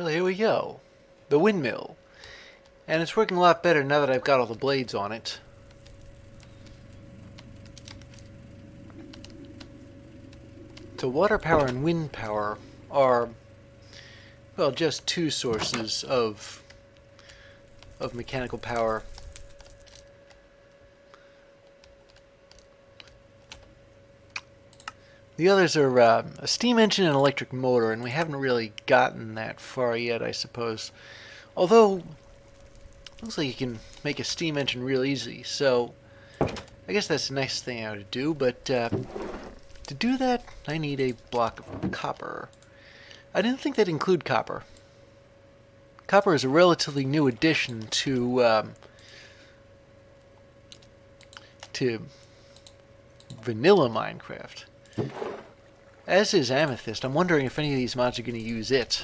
Well, here we go. The windmill. And it's working a lot better now that I've got all the blades on it. So water power and wind power are, well, just two sources of mechanical power. The others are a steam engine and electric motor, and we haven't really gotten that far yet, I suppose. Although, looks like you can make a steam engine real easy, so I guess that's the next thing I would do, but to do that, I need a block of copper. I didn't think they'd include copper. Copper is a relatively new addition to vanilla Minecraft. As is Amethyst. I'm wondering if any of these mods are going to use it.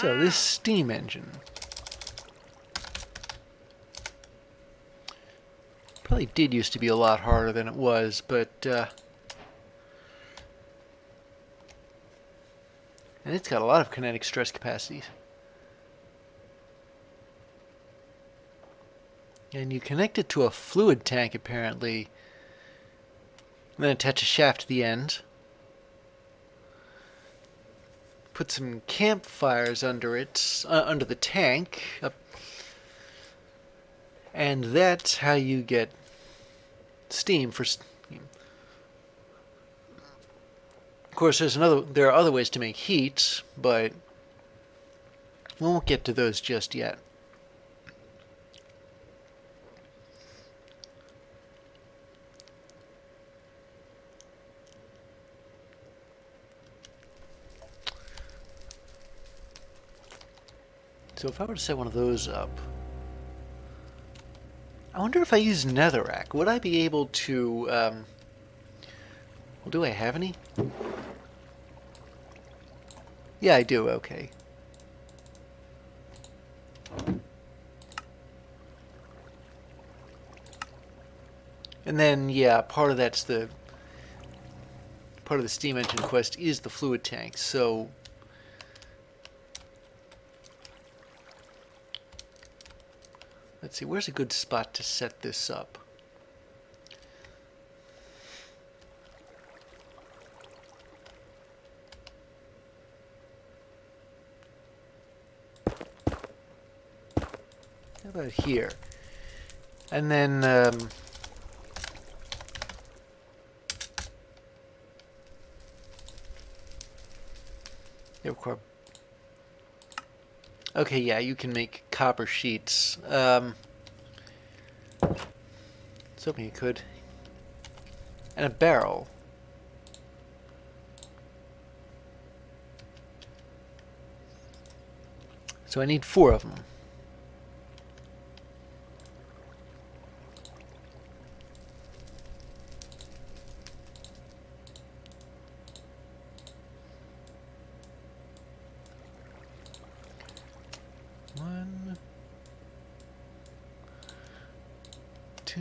So this steam engine probably did used to be a lot harder than it was, but and it's got a lot of kinetic stress capacities. And you connect it to a fluid tank apparently, and then attach a shaft to the end. Put some campfires under it, under the tank, and that's how you get steam for steam. Of course, there are other ways to make heat, but we won't get to those just yet. So if I were to set one of those up, I wonder if I use netherrack, would I be able to, well, do I have any? Yeah, I do, okay. And then, yeah, part of the steam engine quest is the fluid tank, so let's see, where's a good spot to set this up? How about here? And then, okay, yeah, you can make copper sheets. I was hoping you could. And a barrel. So I need 4 of them. One, 2,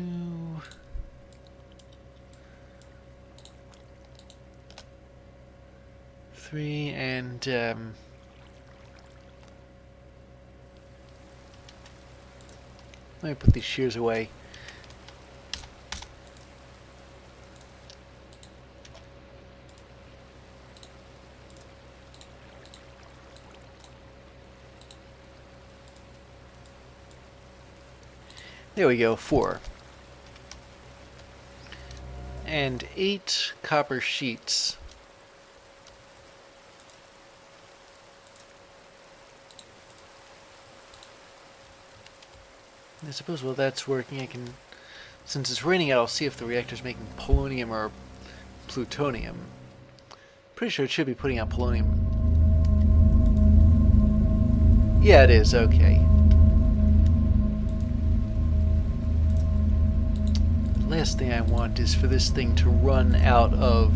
3, and let me put these shears away. There we go, 4. And 8 copper sheets. I suppose while that's working, I can, since it's raining out, I'll see if the reactor's making polonium or plutonium. Pretty sure it should be putting out polonium. Yeah, it is, okay. Last thing I want is for this thing to run out of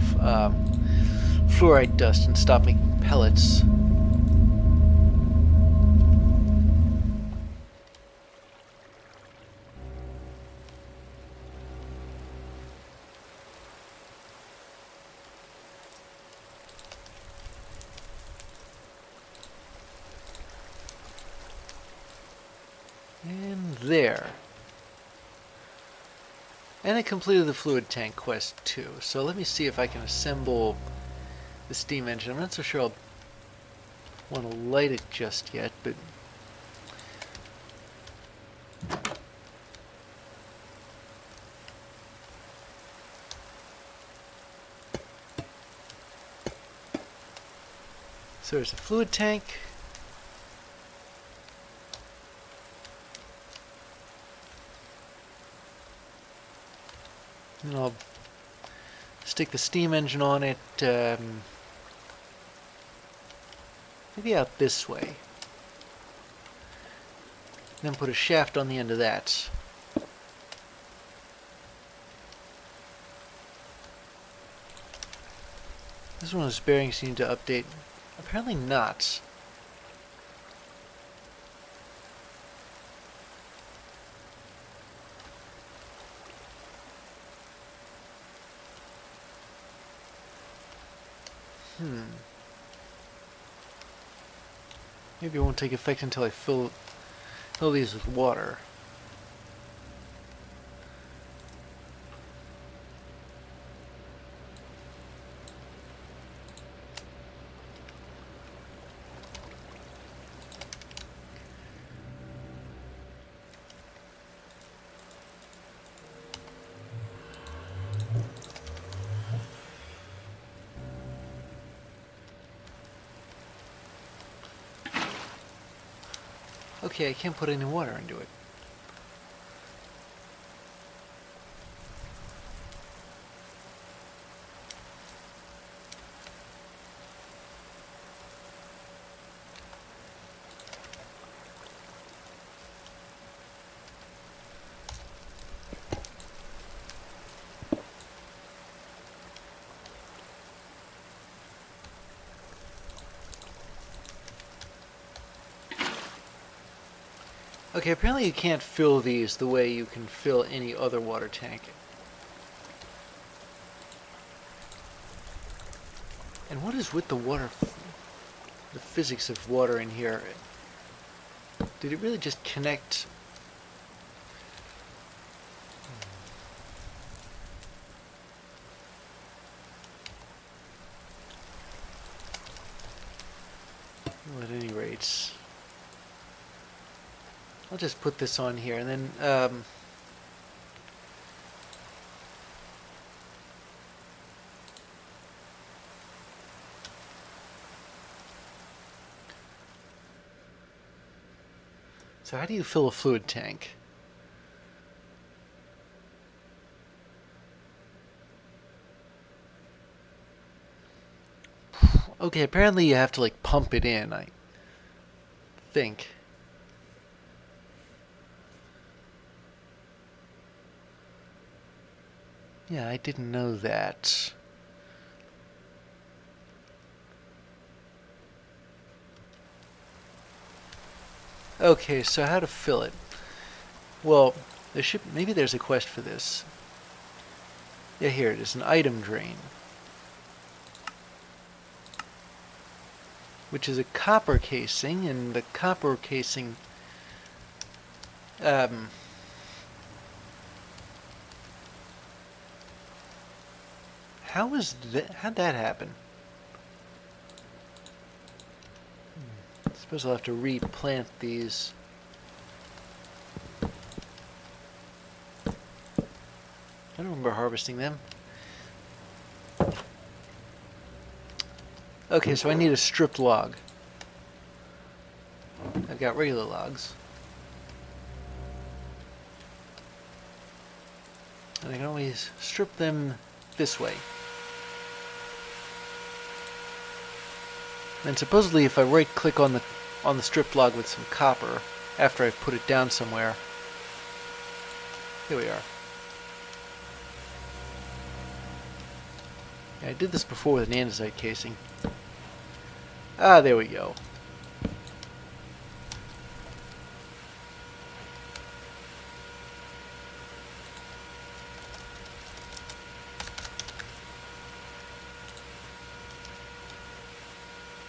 fluorite dust and stop making pellets. And there. And I completed the fluid tank quest too. So let me see if I can assemble the steam engine. I'm not so sure I'll want to light it just yet, but so there's a fluid tank. And I'll stick the steam engine on it, maybe out this way. Then put a shaft on the end of that. This is one of those bearings you need to update. Apparently not. Maybe it won't take effect until I fill these with water. Okay, I can't put any water into it. Okay, apparently you can't fill these the way you can fill any other water tank. And what is with the water, the physics of water in here? Did it really just connect? Well, at any rate, I'll just put this on here, and then so how do you fill a fluid tank? Okay, apparently you have to like pump it in, I think. Yeah, I didn't know that. Okay, so how to fill it? Well, maybe there's a quest for this. Yeah, here it is, an item drain, which is a copper casing, and the copper casing how'd that happen? I suppose I'll have to replant these. I don't remember harvesting them. Okay, so I need a stripped log. I've got regular logs. And I can always strip them this way. And supposedly if I right click on the stripped log with some copper after I've put it down somewhere. Here we are. Yeah, I did this before with an andesite casing. Ah, there we go.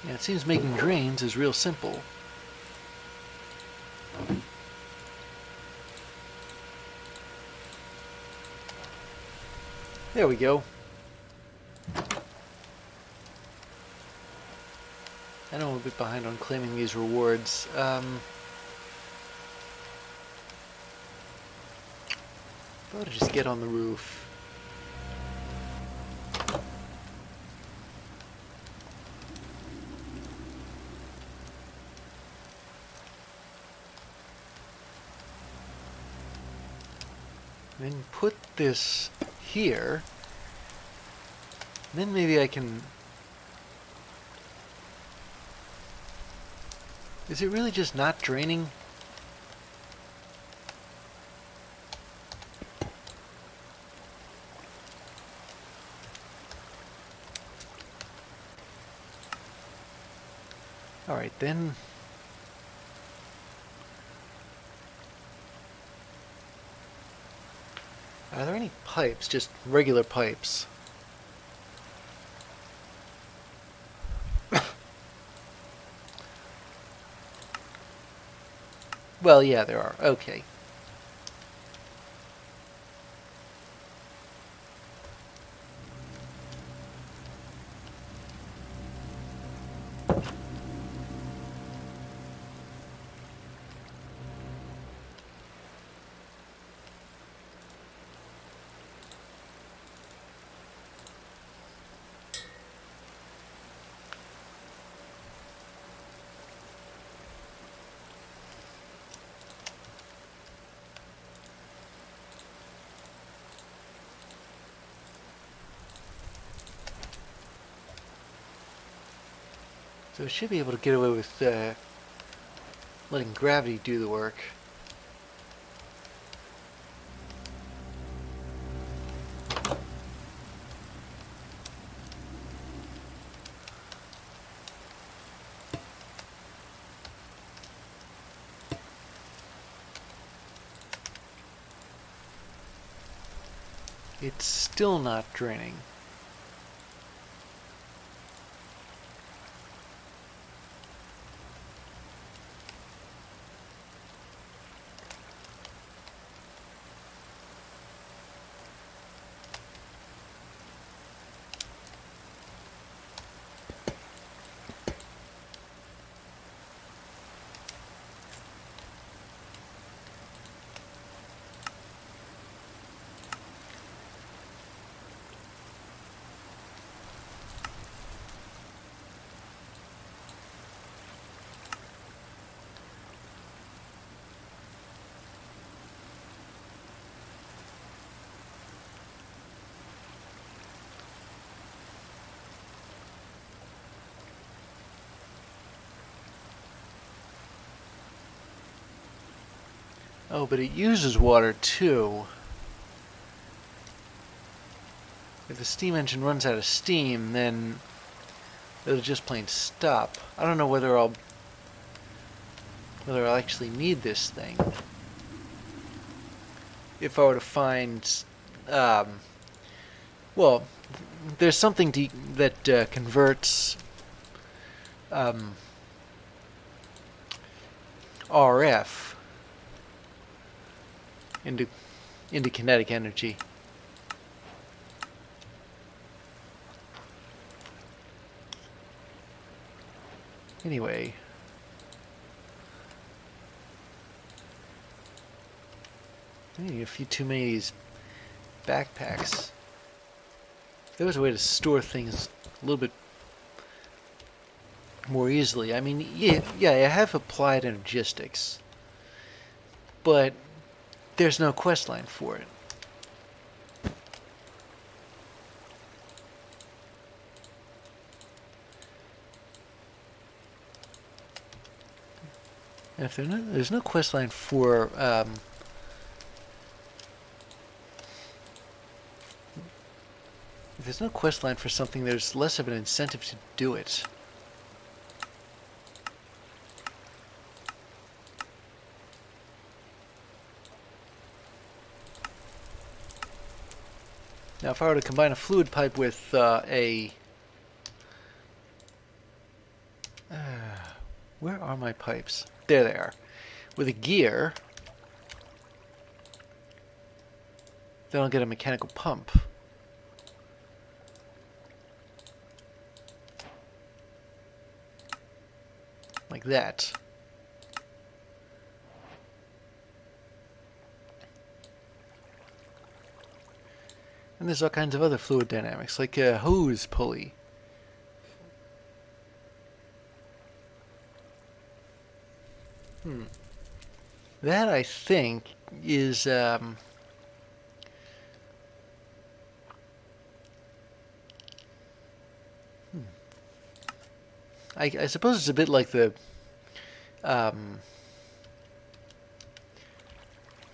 Yeah, it seems making drains is real simple. There we go. I know I'm a bit behind on claiming these rewards. I ought to just get on the roof. Then put this here. Then maybe I can... Is it really just not draining? Alright, then... Are there any pipes? Just regular pipes? Well, yeah, there are. Okay. So it should be able to get away with letting gravity do the work. It's still not draining. Oh, but it uses water too. If the steam engine runs out of steam, then it'll just plain stop. I don't know whether I'll actually need this thing. If I were to find, well, there's something that converts RF into kinetic energy. Anyway, I need a few too many of these backpacks. If there was a way to store things a little bit more easily. I mean, yeah, I have applied energistics, but there's no quest line for it. And if there's no quest line for if there's no quest line for something, there's less of an incentive to do it. Now if I were to combine a fluid pipe with where are my pipes? There they are. With a gear, then I'll get a mechanical pump. Like that. And there's all kinds of other fluid dynamics, like a hose pulley. That, I think, is I suppose it's a bit like the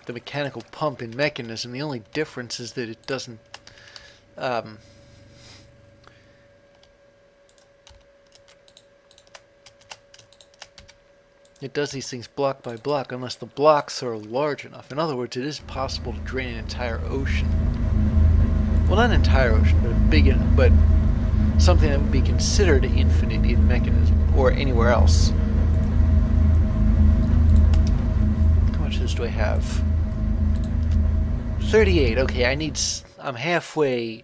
mechanical pump in Mechanism. The only difference is that it doesn't it does these things block by block unless the blocks are large enough. In other words, it is possible to drain an entire ocean. Well, not an entire ocean, but but something that would be considered infinite in Mechanism or anywhere else. How much of this do I have? 38. Okay, I'm halfway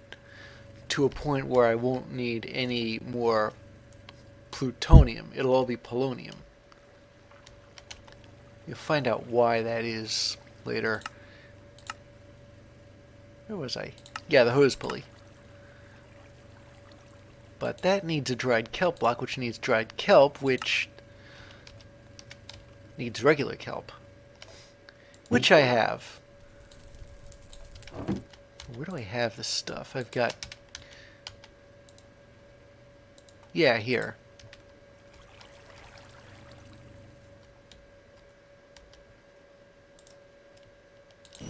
to a point where I won't need any more plutonium. It'll all be polonium. You'll find out why that is later. Where was I? Yeah, the hose pulley. But that needs a dried kelp block, which needs dried kelp, which needs regular kelp. Which I have. Where do I have this stuff? I've got... Yeah, here.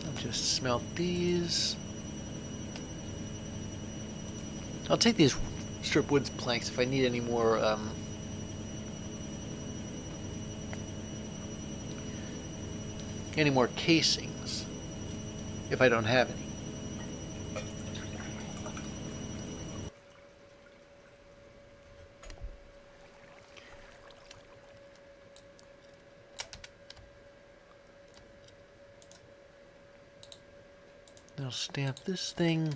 I'll just smelt these. I'll take these strip woods planks if I need any more casings, if I don't have any. I'll stamp this thing.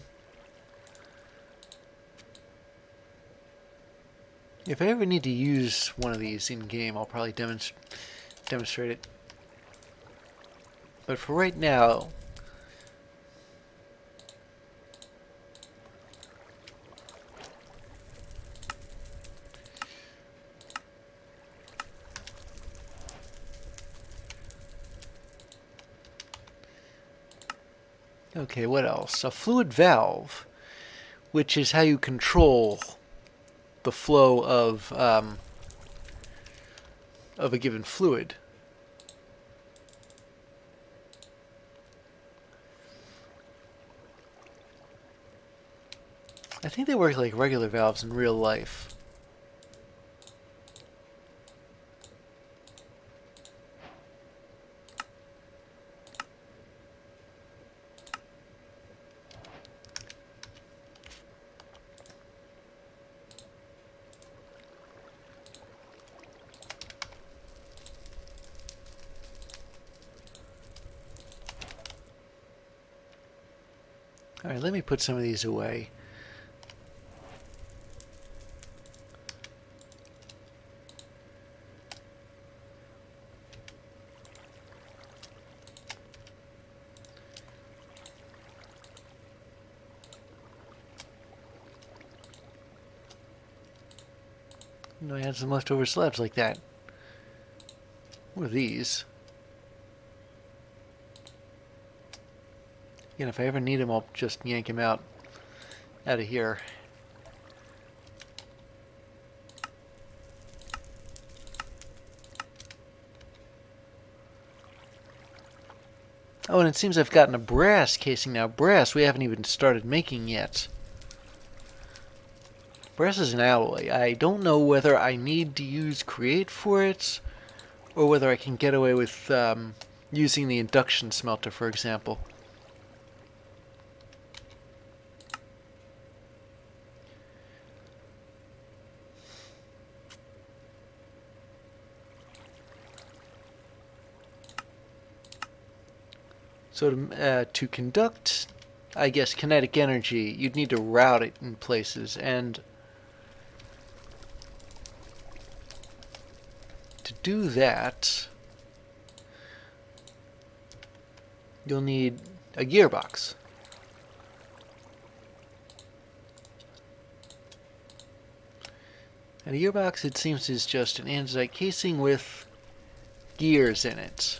If I ever need to use one of these in game, I'll probably demonstrate it. But for right now, okay, what else? A fluid valve, which is how you control the flow of a given fluid. I think they work like regular valves in real life. All right, let me put some of these away. I had some leftover slabs like that. What are these? Again, if I ever need them, I'll just yank them out of here. Oh, and it seems I've gotten a brass casing now. Brass we haven't even started making yet. Brass is an alloy. I don't know whether I need to use Create for it, or whether I can get away with using the induction smelter, for example. So to conduct, I guess, kinetic energy, you'd need to route it in places, and to do that, you'll need a gearbox. And a gearbox, it seems, is just an andesite casing with gears in it.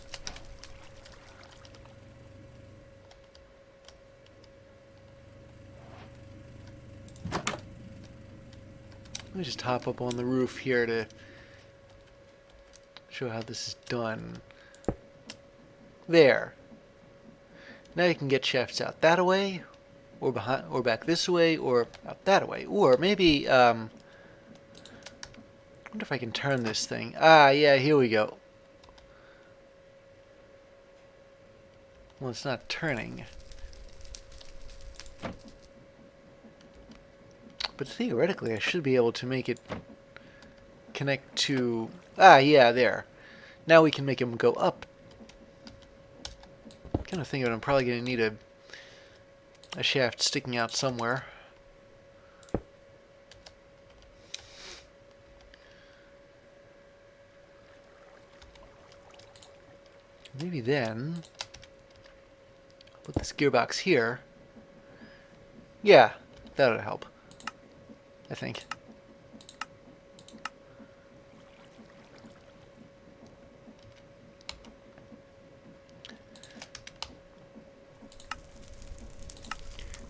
Let me just hop up on the roof here to show how this is done. There. Now you can get shafts out that way, or behind, or back this way, or out that way, or maybe I wonder if I can turn this thing. Ah, yeah, here we go. Well, it's not turning. But theoretically, I should be able to make it connect to... Ah, yeah, there. Now we can make them go up. Kind of thinking I'm probably going to need a shaft sticking out somewhere. Maybe then I'll put this gearbox here. Yeah, that would help, I think.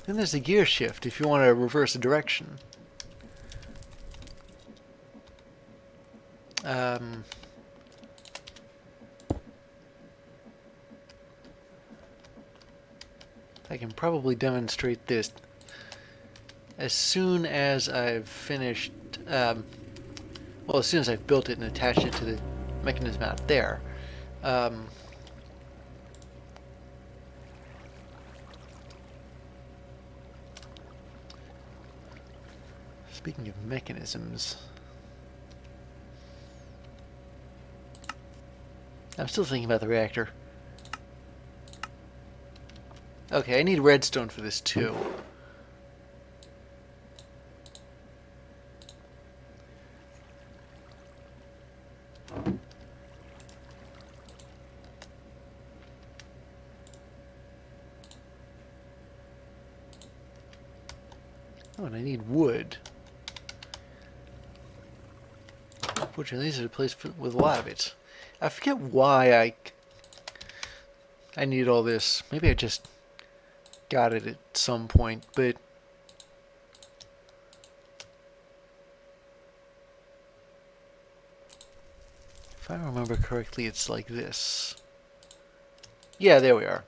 Then there's the gear shift if you want to reverse a direction. I can probably demonstrate this as soon as I've finished, well, as soon as I've built it and attached it to the mechanism out there. Speaking of mechanisms, I'm still thinking about the reactor. Okay, I need redstone for this too. Oh, and I need wood. Unfortunately, these are the place with a lot of it. I forget why I need all this. Maybe I just got it at some point, but if I remember correctly, it's like this. Yeah, there we are.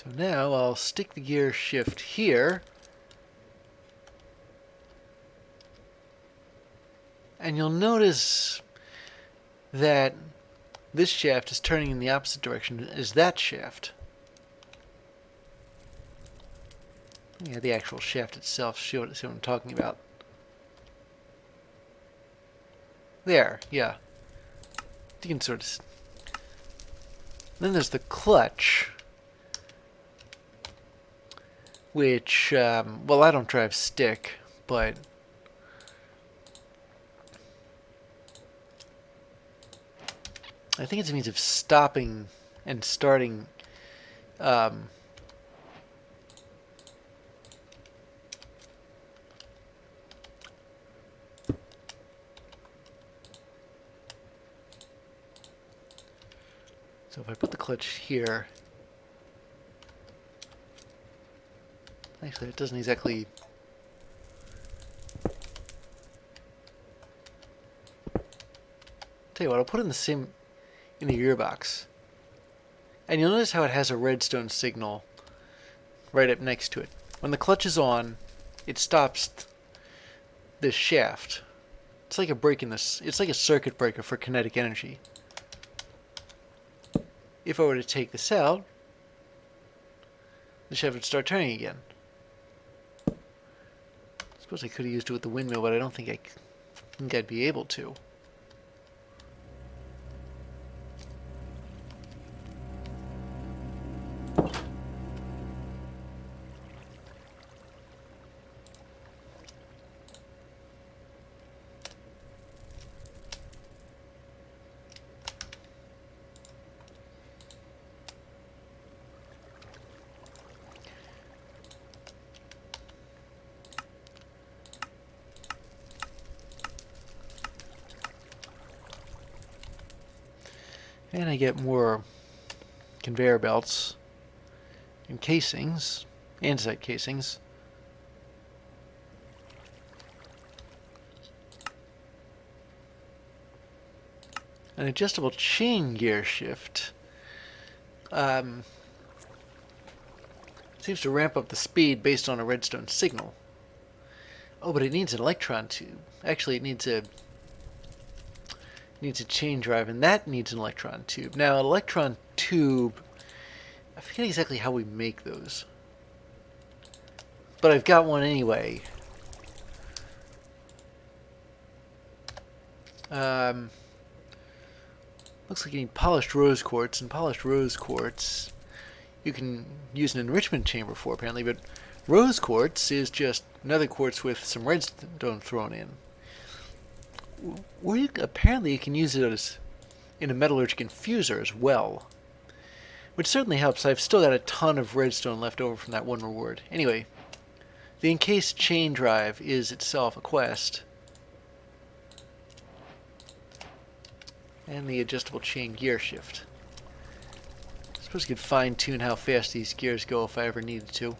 So now I'll stick the gear shift here, and you'll notice that this shaft is turning in the opposite direction as that shaft. Yeah, the actual shaft itself, see what I'm talking about. There, yeah. You can sort of... Then there's the clutch, which, well, I don't drive stick, but I think it's a means of stopping and starting so if I put the clutch here, actually it doesn't exactly, tell you what, I'll put it in the same, in the gearbox, and you'll notice how it has a redstone signal right up next to it. When the clutch is on, it stops this shaft. It's like a break in this, it's like a circuit breaker for kinetic energy. if I were to take this out, the shaft would start turning again. I suppose I could have used it with the windmill, but I don't think I'd be able to. And I get more conveyor belts and casings, andesite casings. An adjustable chain gear shift seems to ramp up the speed based on a redstone signal. Oh, but it needs an electron tube. Actually, it needs a chain drive, and that needs an electron tube. Now, an electron tube, I forget exactly how we make those, but I've got one anyway. Looks like you need polished rose quartz, and polished rose quartz you can use an enrichment chamber for, apparently, but rose quartz is just another quartz with some redstone thrown in. Apparently you can use it as in a metallurgic infuser as well, which certainly helps. I've still got a ton of redstone left over from that one reward. Anyway, the encased chain drive is itself a quest, and the adjustable chain gear shift. I suppose you could fine-tune how fast these gears go if I ever needed to.